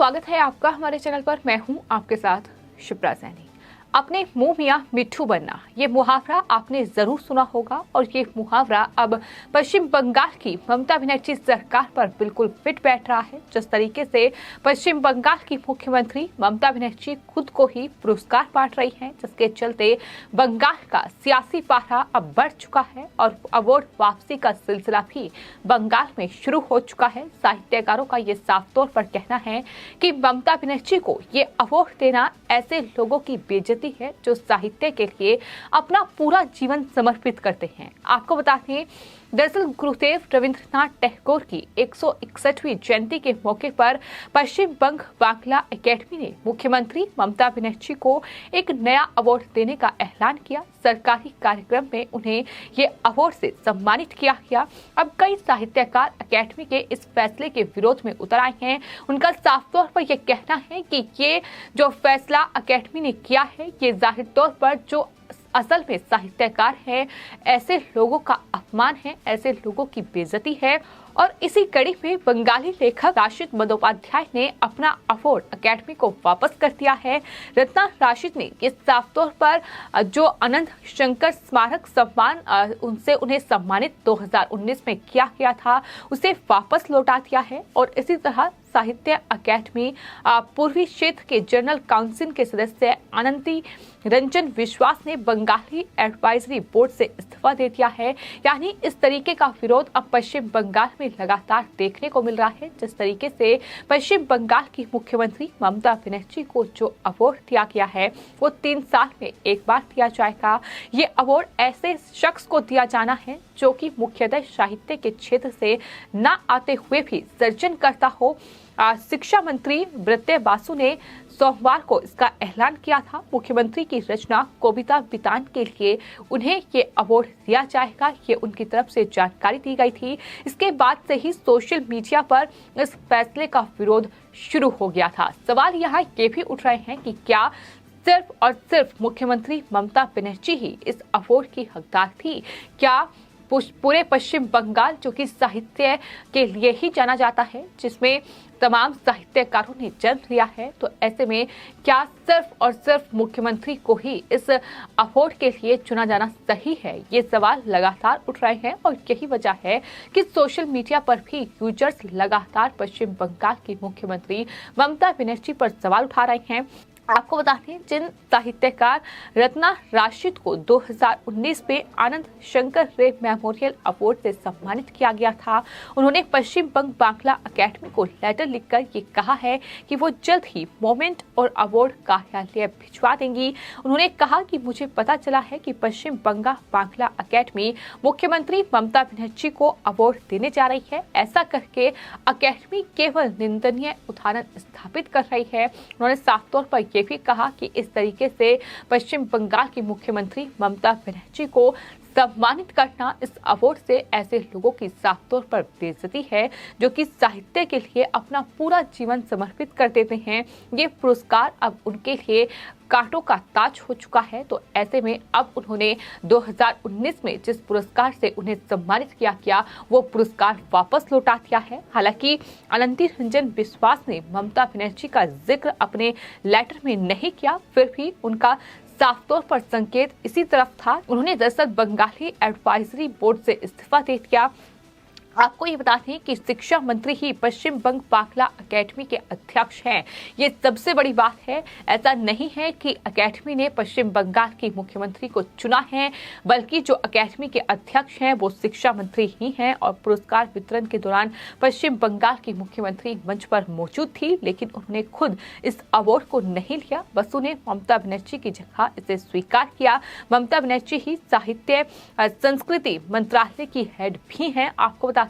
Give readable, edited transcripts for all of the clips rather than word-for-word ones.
स्वागत है आपका हमारे चैनल पर। मैं हूं आपके साथ शिप्रा सैनी। अपने मुंह मियां मिट्ठू बनना, ये मुहावरा आपने जरूर सुना होगा और ये मुहावरा अब पश्चिम बंगाल की ममता बनर्जी सरकार पर बिल्कुल फिट बैठ रहा है। जिस तरीके से पश्चिम बंगाल की मुख्यमंत्री ममता बनर्जी खुद को ही पुरस्कार बांट रही हैं, जिसके चलते बंगाल का सियासी पारा अब बढ़ चुका है और अवार्ड वापसी का सिलसिला भी बंगाल में शुरू हो चुका है। साहित्यकारों का ये साफ तौर पर कहना है कि ममता बनर्जी को ये अवार्ड देना ऐसे लोगों की बेइज्जती है जो साहित्य के लिए अपना पूरा जीवन समर्पित करते हैं। आपको बता दें, दरअसल गुरुदेव रविंद्रनाथ टैगोर की 161वीं जयंती के मौके पर पश्चिम बंग बांग्ला अकेडमी ने मुख्यमंत्री ममता बनर्जी को एक नया अवार्ड देने का ऐलान किया। सरकारी कार्यक्रम में उन्हें ये अवार्ड से सम्मानित किया गया। अब कई साहित्यकार अकेडमी के इस फैसले के विरोध में उतर आए हैं। उनका साफ तौर पर यह कहना है कि ये जो फैसला अकेडमी ने किया है, ये जाहिर तौर पर जो असल में साहित्यकार हैं, ऐसे लोगों का अपमान है, ऐसे लोगों की बेइज्जती है। और इसी कड़ी में बंगाली लेखक राशिद बंदोपाध्याय ने अपना अवार्ड अकेडमी को वापस कर दिया है। रत्ना राशिद ने ये साफ तौर पर जो अनंत शंकर स्मारक सम्मान उनसे उन्हें सम्मानित 2019 में किया गया था, उसे वापस लौटा दिया है। और इसी तरह साहित्य अकेडमी पूर्वी क्षेत्र के जनरल काउंसिल के सदस्य अनंती रंजन विश्वास ने बंगाली एडवाइजरी बोर्ड से इस्तीफा दे दिया है। यानी इस तरीके का विरोध अब पश्चिम बंगाल में लगातार देखने को मिल रहा है। जिस तरीके से पश्चिम बंगाल की मुख्यमंत्री ममता बनर्जी को जो अवार्ड दिया गया है, वो 3 साल में एक बार दिया जाएगा। ये अवार्ड ऐसे शख्स को दिया जाना है जो कि मुख्यतः साहित्य के क्षेत्र से न आते हुए भी सर्जन करता हो। शिक्षा मंत्री ब्रत्य बासु ने सोमवार को इसका ऐलान किया था। मुख्यमंत्री की रचना कविता बितान के लिए उन्हें ये अवार्ड दिया जाएगा, ये उनकी तरफ से जानकारी दी गई थी। इसके बाद से ही सोशल मीडिया पर इस फैसले का विरोध शुरू हो गया था। सवाल यहाँ ये भी उठ रहे हैं कि क्या सिर्फ और सिर्फ मुख्यमंत्री ममता बनर्जी ही इस अवार्ड की हकदार थी? क्या पूरे पश्चिम बंगाल, जो कि साहित्य के लिए ही जाना जाता है, जिसमें तमाम साहित्यकारों ने जन्म लिया है, तो ऐसे में क्या सिर्फ और सिर्फ मुख्यमंत्री को ही इस अवार्ड के लिए चुना जाना सही है? ये सवाल लगातार उठ रहे हैं और यही वजह है कि सोशल मीडिया पर भी यूजर्स लगातार पश्चिम बंगाल की मुख्यमंत्री ममता बनर्जी पर सवाल उठा रहे हैं। आपको बता दें, जिन साहित्यकार रत्ना राशिद को 2019 में आनंद शंकर रे मेमोरियल अवार्ड से सम्मानित किया गया था, उन्होंने पश्चिम बंग बांग्ला अकेडमी को लेटर लिखकर ये कहा है कि वो जल्द ही मोमेंट और अवार्ड कार्यालय भिजवा देंगी। उन्होंने कहा कि मुझे पता चला है कि पश्चिम बंगा बांग्ला अकेडमी मुख्यमंत्री ममता बनर्जी को अवार्ड देने जा रही है। ऐसा करके अकेडमी केवल निंदनीय उदाहरण स्थापित कर रही है। उन्होंने साफ तौर पर ये भी कहा कि इस तरीके से पश्चिम बंगाल की मुख्यमंत्री ममता बनर्जी को सम्मानित करना, इस अवार्ड से ऐसे लोगों की साफ तौर पर बेइज्जती है जो कि साहित्य के लिए अपना पूरा जीवन समर्पित कर देते हैं। ये पुरस्कार अब उनके लिए कांटों का ताज हो चुका है। तो ऐसे में अब उन्होंने 2019 में जिस पुरस्कार से उन्हें सम्मानित किया गया, वो पुरस्कार वापस लौटा दिया है। हालांकि अनंती रंजन विश्वास ने ममता बनर्जी का जिक्र अपने लेटर में नहीं किया, फिर भी उनका साफ तौर पर संकेत इसी तरफ था। उन्होंने दरअसल बंगाली एडवाइजरी बोर्ड से इस्तीफा दे दिया। आपको ये बता दें कि शिक्षा मंत्री ही पश्चिम बंग बांग्ला अकेडमी के अध्यक्ष हैं। ये सबसे बड़ी बात है। ऐसा नहीं है कि अकेडमी ने पश्चिम बंगाल की मुख्यमंत्री को चुना है, बल्कि जो अकेडमी के अध्यक्ष हैं वो शिक्षा मंत्री ही हैं। और पुरस्कार वितरण के दौरान पश्चिम बंगाल की मुख्यमंत्री मंच पर मौजूद थी, लेकिन उन्होंने खुद इस अवार्ड को नहीं लिया। बस उन्हें ममता बनर्जी की जगह इसे स्वीकार किया। ममता बनर्जी ही साहित्य संस्कृति मंत्रालय की हेड भी हैं। आपको बता दें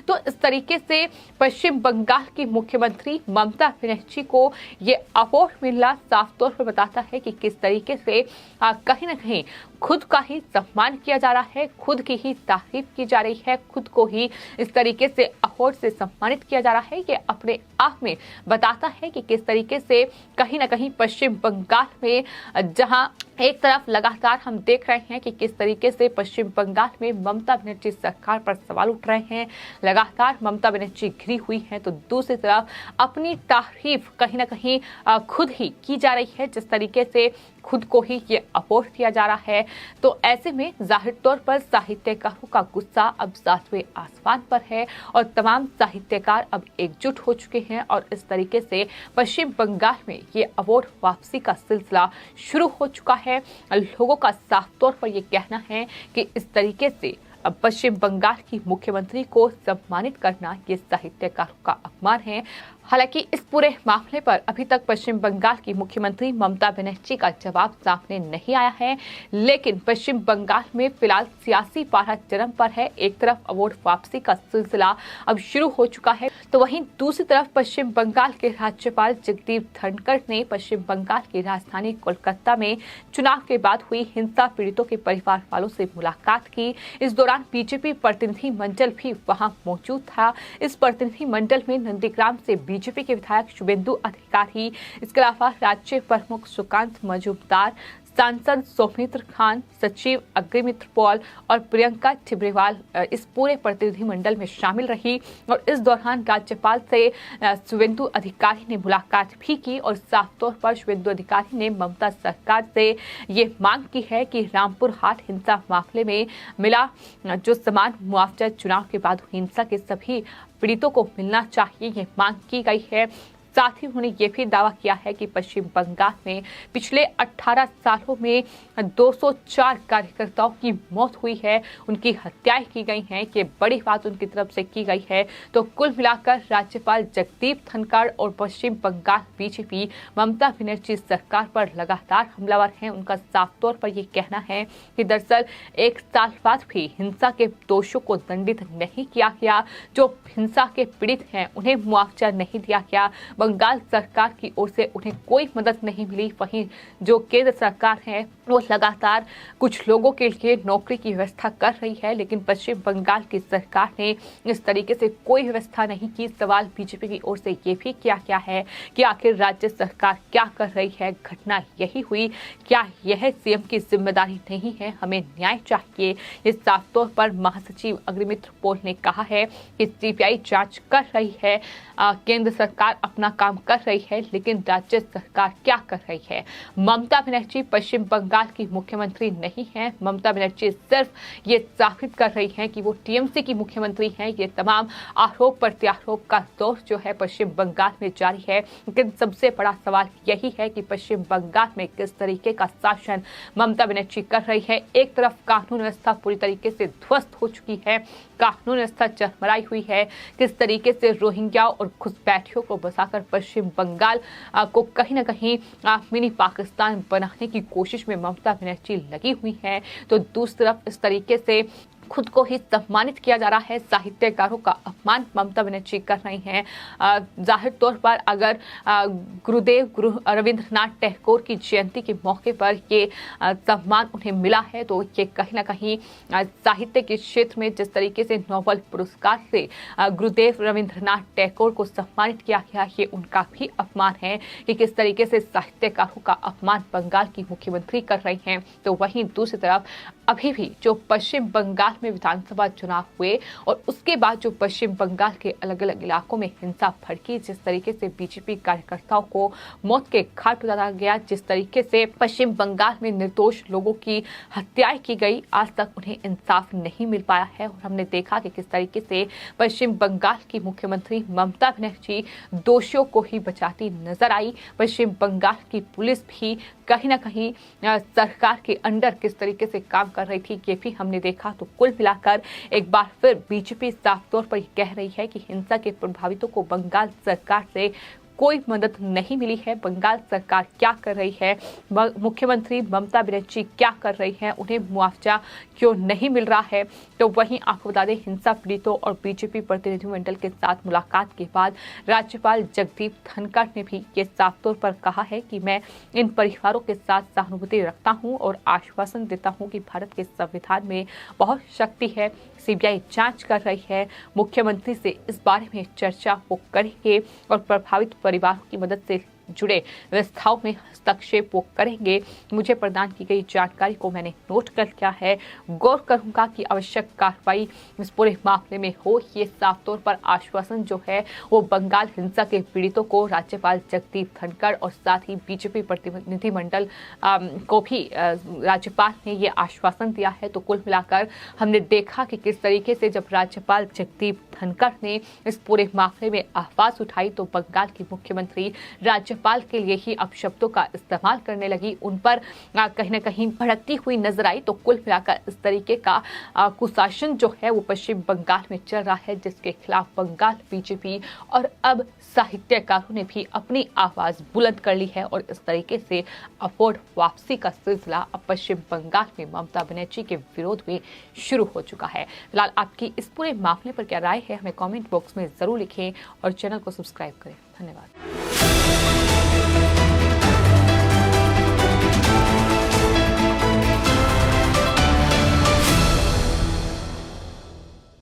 तो इस तरीके से पश्चिम बंगाल की मुख्यमंत्री ममता बनर्जी को ये अवार्ड मिलना साफ तौर पर बताता है कि किस तरीके से कहीं ना कहीं खुद का ही सम्मान किया जा रहा है, खुद की ही तारीफ की जा रही है, खुद को ही इस तरीके से अवार्ड से सम्मानित किया जा रहा है। ये अपने आप में बताता है कि किस तरीके से कहीं ना कहीं पश्चिम बंगाल में जहां एक तरफ लगातार हम देख रहे हैं कि किस तरीके से पश्चिम बंगाल में ममता बनर्जी सरकार पर सवाल उठ रहे हैं, लगातार ममता बनर्जी घिरी हुई हैं, तो दूसरी तरफ अपनी तारीफ कहीं ना कहीं खुद ही की जा रही है, जिस तरीके से खुद को ही ये अपोज किया जा रहा है। तो ऐसे में जाहिर तौर पर साहित्यकारों का गुस्सा अब 7वें आसमान पर है और तमाम साहित्यकार अब एकजुट हो चुके हैं और इस तरीके से पश्चिम बंगाल में ये अवार्ड वापसी का सिलसिला शुरू हो चुका है। लोगों का साफ तौर पर ये कहना है कि इस तरीके से अब पश्चिम बंगाल की मुख्यमंत्री को सम्मानित करना ये साहित्यकारों का अपमान है। हालांकि इस पूरे मामले पर अभी तक पश्चिम बंगाल की मुख्यमंत्री ममता बनर्जी का जवाब सामने नहीं आया है, लेकिन पश्चिम बंगाल में फिलहाल सियासी पारा चरम पर है। एक तरफ अवार्ड वापसी का सिलसिला अब शुरू हो चुका है, तो वहीं दूसरी तरफ पश्चिम बंगाल के राज्यपाल जगदीप धनखड़ ने पश्चिम बंगाल की राजधानी कोलकाता में चुनाव के बाद हुई हिंसा पीड़ितों के परिवार वालों से मुलाकात की। इस दौरान बीजेपी प्रतिनिधि मंडल भी वहां मौजूद था। इस प्रतिनिधि मंडल में नंदीग्राम से बीजेपी के विधायक शुभेंदु अधिकारी, इसके अलावा राज्य प्रमुख सुकांत मजूमदार, सांसद सौमित्र खान, सचिव अग्निमित्र पॉल और प्रियंका टिब्रेवाल इस पूरे प्रतिनिधिमंडल में शामिल रही और इस दौरान राज्यपाल से शुभेंदु अधिकारी ने मुलाकात भी की और साफ तौर पर शुभेंदु अधिकारी ने ममता सरकार से ये मांग की है कि रामपुर हाट हिंसा मामले में मिला जो समान मुआवजा चुनाव के बाद हिंसा के सभी पीड़ितों को मिलना चाहिए, ये मांग की गई है। साथ ही उन्होंने ये भी दावा किया है कि पश्चिम बंगाल में पिछले 18 सालों में 204 कार्यकर्ताओं की मौत हुई है, उनकी हत्याएं की गई हैं। ये बड़ी बात उनकी तरफ से की गई है। तो कुल मिलाकर राज्यपाल जगदीप धनखड़ और पश्चिम बंगाल बीजेपी ममता बनर्जी सरकार पर लगातार हमलावर हैं। उनका साफ तौर पर यह कहना है कि दरअसल 1 साल बाद भी हिंसा के दोषियों को दंडित नहीं किया गया, जो हिंसा के पीड़ित हैं उन्हें मुआवजा नहीं दिया गया, बंगाल सरकार की ओर से उन्हें कोई मदद नहीं मिली। वहीं जो केंद्र सरकार है वो लगातार कुछ लोगों के लिए नौकरी की व्यवस्था कर रही है, लेकिन पश्चिम बंगाल की सरकार ने इस तरीके से कोई व्यवस्था नहीं की। सवाल बीजेपी की ओर से ये भी किया गया है कि आखिर राज्य सरकार क्या कर रही है, घटना यही हुई, क्या यह सीएम की जिम्मेदारी नहीं है, हमें न्याय चाहिए। ये साफ तौर पर महासचिव अग्निमित्र पॉल ने कहा है कि सीबीआई जांच कर रही है, केंद्र सरकार अपना काम कर रही है, लेकिन राज्य सरकार क्या कर रही है। ममता बनर्जी पश्चिम बंगाल की मुख्यमंत्री नहीं है। ममता बनर्जी सिर्फ ये साबित कर रही है कि वो टीएमसी की मुख्यमंत्री हैं। ये तमाम आरोप प्रत्यारोप का दौर जो है पश्चिम बंगाल में जारी है, लेकिन सबसे बड़ा सवाल यही है कि पश्चिम बंगाल में किस तरीके का शासन ममता बनर्जी कर रही है। एक तरफ कानून व्यवस्था पूरी तरीके से ध्वस्त हो चुकी है, कानून व्यवस्था चरमराई हुई है। किस तरीके से रोहिंग्या और घुसपैठियों को बसाकर पश्चिम बंगाल को कहीं ना कहीं मिनी पाकिस्तान बनाने की कोशिश में ममता बनर्जी लगी हुई है, तो दूसरी तरफ इस तरीके से खुद को ही सम्मानित किया जा रहा है। साहित्यकारों का अपमान ममता बनर्जी कर रही हैं। जाहिर तौर पर अगर गुरु रविंद्रनाथ टैगोर की जयंती के मौके पर ये सम्मान उन्हें मिला है, तो ये कहीं ना कहीं साहित्य के क्षेत्र में जिस तरीके से नोबेल पुरस्कार से गुरुदेव रविंद्रनाथ टैगोर को सम्मानित किया गया, ये उनका भी अपमान है कि किस तरीके से साहित्यकारों का अपमान बंगाल की मुख्यमंत्री कर रही हैं। तो वहीं दूसरी तरफ अभी भी जो पश्चिम बंगाल में विधानसभा चुनाव हुए और उसके बाद जो पश्चिम बंगाल के अलग अलग इलाकों में हिंसा भड़की, जिस तरीके से बीजेपी कार्यकर्ताओं को मौत के घाट उतारा गया, जिस तरीके से पश्चिम बंगाल में निर्दोष लोगों की हत्याएं की गई, आज तक उन्हें इंसाफ नहीं मिल पाया है। और हमने देखा कि किस तरीके से पश्चिम बंगाल की मुख्यमंत्री ममता बनर्जी दोषियों को ही बचाती नजर आई। पश्चिम बंगाल की पुलिस भी कहीं ना कहीं सरकार के अंडर किस तरीके से काम कर रही थी, ये भी हमने देखा। तो कुल मिलाकर एक बार फिर बीजेपी साफ तौर पर कह रही है कि हिंसा के प्रभावितों को बंगाल सरकार से कोई मदद नहीं मिली है। बंगाल सरकार क्या कर रही है, मुख्यमंत्री ममता बनर्जी क्या कर रही है, उन्हें मुआवजा क्यों नहीं मिल रहा है। तो वहीं आपको बता दें, हिंसा पीड़ितों और बीजेपी प्रतिनिधिमंडल के साथ मुलाकात के बाद राज्यपाल जगदीप धनखड़ ने भी ये साफ तौर पर कहा है कि मैं इन परिवारों के साथ सहानुभूति रखता हूं और आश्वासन देता हूं कि भारत के संविधान में बहुत शक्ति है, सीबीआई जांच कर रही है, मुख्यमंत्री से इस बारे में चर्चा वो करेंगे और प्रभावित परिवारों की मदद से जुड़े व्यवस्थाओं में हस्तक्षेप वो करेंगे। मुझे प्रदान की गई जानकारी को मैंने नोट कर लिया है, गौर करूंगा कि आवश्यक कार्रवाई इस पूरे मामले में हो। ये साफ तौर पर आश्वासन जो है वो बंगाल हिंसा के पीड़ितों को राज्यपाल जगदीप धनखड़ और साथ ही बीजेपी प्रतिनिधिमंडल को भी राज्यपाल ने ये आश्वासन दिया है। तो कुल मिलाकर हमने देखा कि किस तरीके से जब राज्यपाल जगदीप धनखड़ ने इस पूरे मामले में आवाज उठाई तो बंगाल की मुख्यमंत्री राज्यपाल के लिए ही अपशब्दों का इस्तेमाल करने लगी, उन पर कहीं न कहीं भड़कती हुई नजर आई। तो कुल मिलाकर इस तरीके का कुशासन जो है वो पश्चिम बंगाल में चल रहा है, जिसके खिलाफ बंगाल बीजेपी और अब साहित्यकारों ने भी अपनी आवाज बुलंद कर ली है और इस तरीके से अवॉर्ड वापसी का सिलसिला अब पश्चिम बंगाल में ममता बनर्जी के विरोध में शुरू हो चुका है। फिलहाल आपकी इस पूरे मामले पर क्या राय है, हमें कमेंट बॉक्स में जरूर लिखें और चैनल को सब्सक्राइब करें। धन्यवाद।